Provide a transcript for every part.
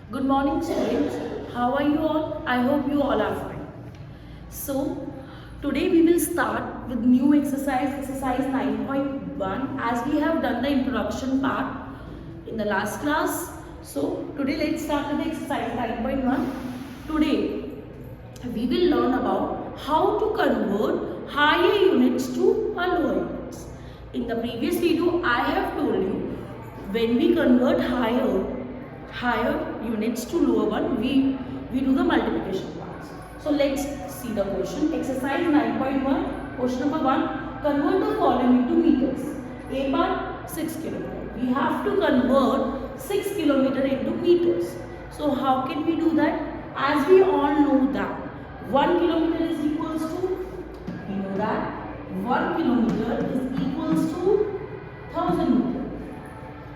Good morning, students. How are you all? I hope you all are fine. So, today we will start with new exercise 9.1, as we have done the introduction part in the last class. So, today let's start with the exercise 9.1. Today, we will learn about how to convert higher units to lower units. In the previous video, I have told you when we convert higher units to lower one, we do the multiplication parts. So let's see the question. Exercise 9.1, question number 1. Convert the following into meters. A part 6 km. We have to convert 6 km into meters. So how can we do that? As we all know that 1 kilometer is equals to, we know that 1 kilometer is equals to 1000 meter.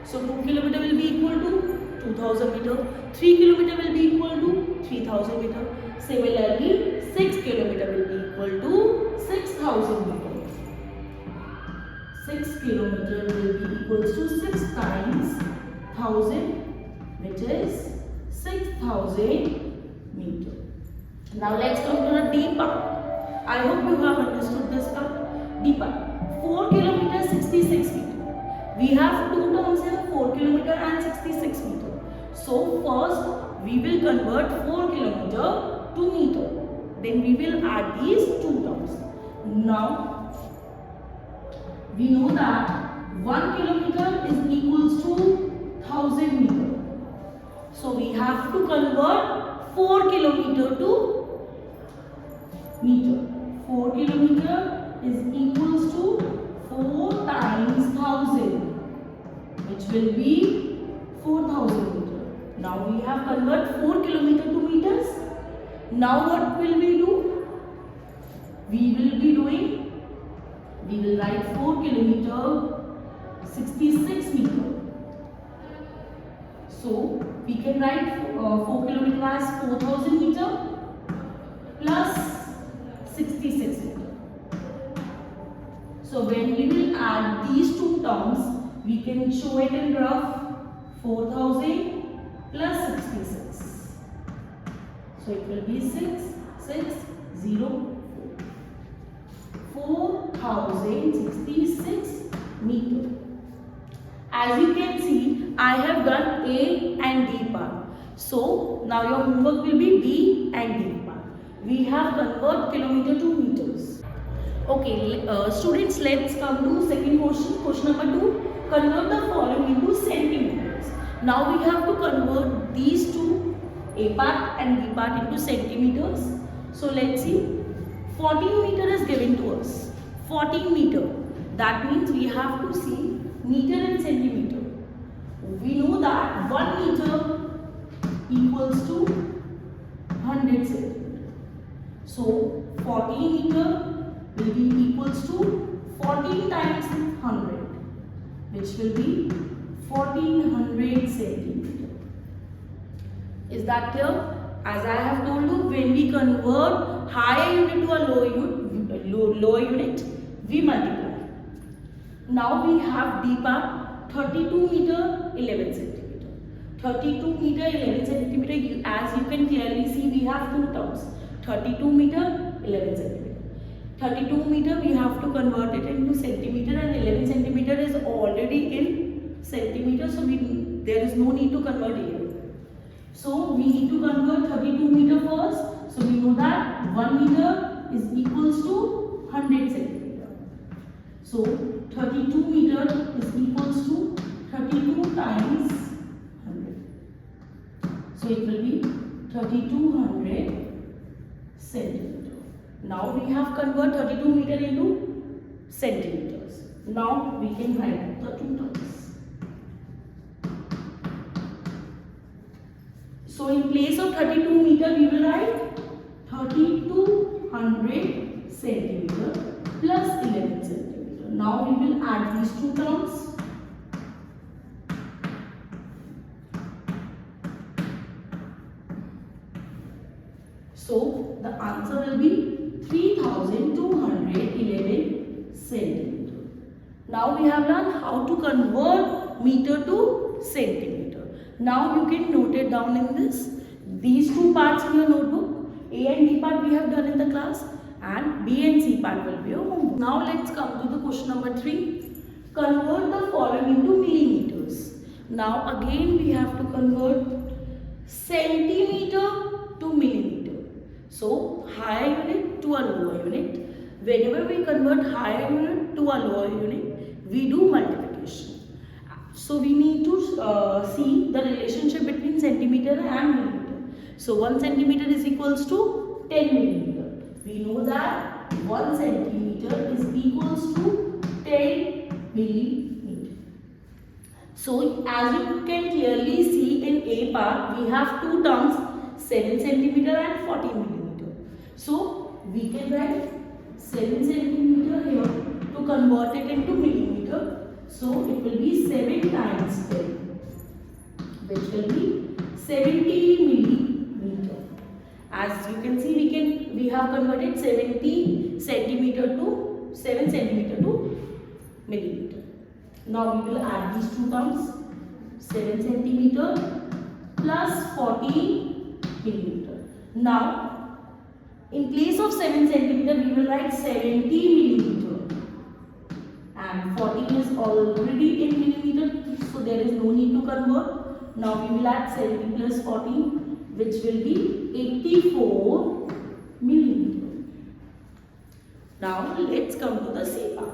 So 2 kilometer will be equal to 2000 meter, 3 kilometer will be equal to 3000 meter. Similarly, 6 kilometer will be equal to 6000 meter. 6 kilometer will be equals to 6 times 1000, which is 6000 meter. Now let's come to the D part. I hope you have understood this part. D part. 4 kilometer 66 meter. We have two terms here, 4 kilometer and 66 meter. So first we will convert 4 kilometer to meter. Then we will add these two terms. Now we know that 1 kilometer is equals to 1000 meter. So we have to convert 4 kilometer to meter. 4 kilometer is equals to 4 times 1000, which will be 4000 meter. Now we have converted 4 kilometer to meters. Now what will we do? We will write 4 kilometer 66 meter. So we can write 4 kilometer as 4000 meter plus 66 meter. So when we will add these two terms, we can show it in graph. 4000 plus 66. So it will be 4066 meter. As you can see, I have done A and D part. So now your homework will be D and D part. We have converted kilometer to meters. Okay, students, let's come to second question. Question number 2. Convert the following into centimeters. Now we have to convert these two, A part and B part, into centimeters. So let's see. 14 meter is given to us. 14 meter. That means we have to see meter and centimeter. We know that 1 meter equals to 100 centimeter. So 14 meter will be equals to 14 times 100, which will be 1400 centimeter. Is that clear? As I have told you, when we convert higher unit to a lower unit, we multiply. Now we have D part, 32 meter 11 centimeter. 32 meter 11 centimeter. As you can clearly see, we have two terms. 32 meter 11 centimeter. 32 meter we have to convert it into centimeter, and 11 centimeter is already in centimeter, so there is no need to convert here. So we need to convert 32 meter first. So we know that 1 meter is equals to 100 centimeter. So 32 meter is equals to 32 times 100. So it will be 3200 centimeter. Now we have converted 32 meter into centimeters. Now we can write the two terms. So in place of 32 meter, we will write 3200 centimeter plus 11 centimeter. Now we will add these two terms. So the answer will be 3211 centimeter. Now we have learned how to convert meter to centimeter. Now you can note it down in this. These two parts in your notebook, A and D part we have done in the class, and B and C part will be your homework. Now let's come to the question number 3. Convert the following into millimeters. Now again we have to convert centimeter to millimeter. So higher unit to a lower unit. Whenever we convert higher unit to a lower unit, we do multiplication. So we need to see the relationship between centimeter and millimeter. So 1 centimeter is equals to 10 millimeter. We know that 1 centimeter is equals to 10 millimeter. So as you can clearly see in A part, we have two terms, 7 centimeter and 40 millimeter. So we can write 7 centimeter here to convert it into millimeter. So it will be 7 times 10, which will be 70 millimeter. As you can see, we have converted 70 centimeter to 7 centimeter to millimeter. Now we will add these two terms, 7 centimeter plus 40 millimeter. Now in place of 7 centimeter, we will write 70 millimeter. And 40 is already in millimeter, so there is no need to convert. Now we will add 70 plus 40, which will be 84 millimeter. Now let's come to the C part.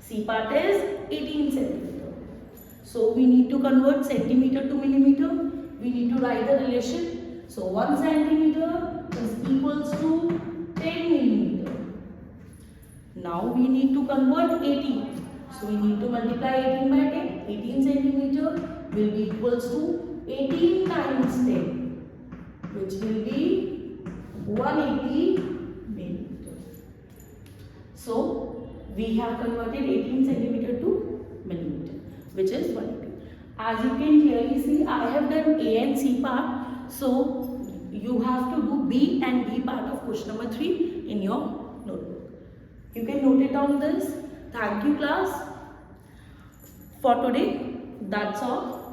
C part is 18 centimeter. So we need to convert centimeter to millimeter. We need to write the relation. So 1 centimeter is equals to 10 millimeter. Now we need to convert 18. So we need to multiply 18 by 10. 18 centimeter will be equals to 18 times 10, which will be 180 millimeter. So we have converted 18 centimeter to millimeter, which is 180. As you can clearly see, I have done A and C part. So you have to do B and D part of question number 3 in your notebook. You can note it down this. Thank you class. For today, that's all.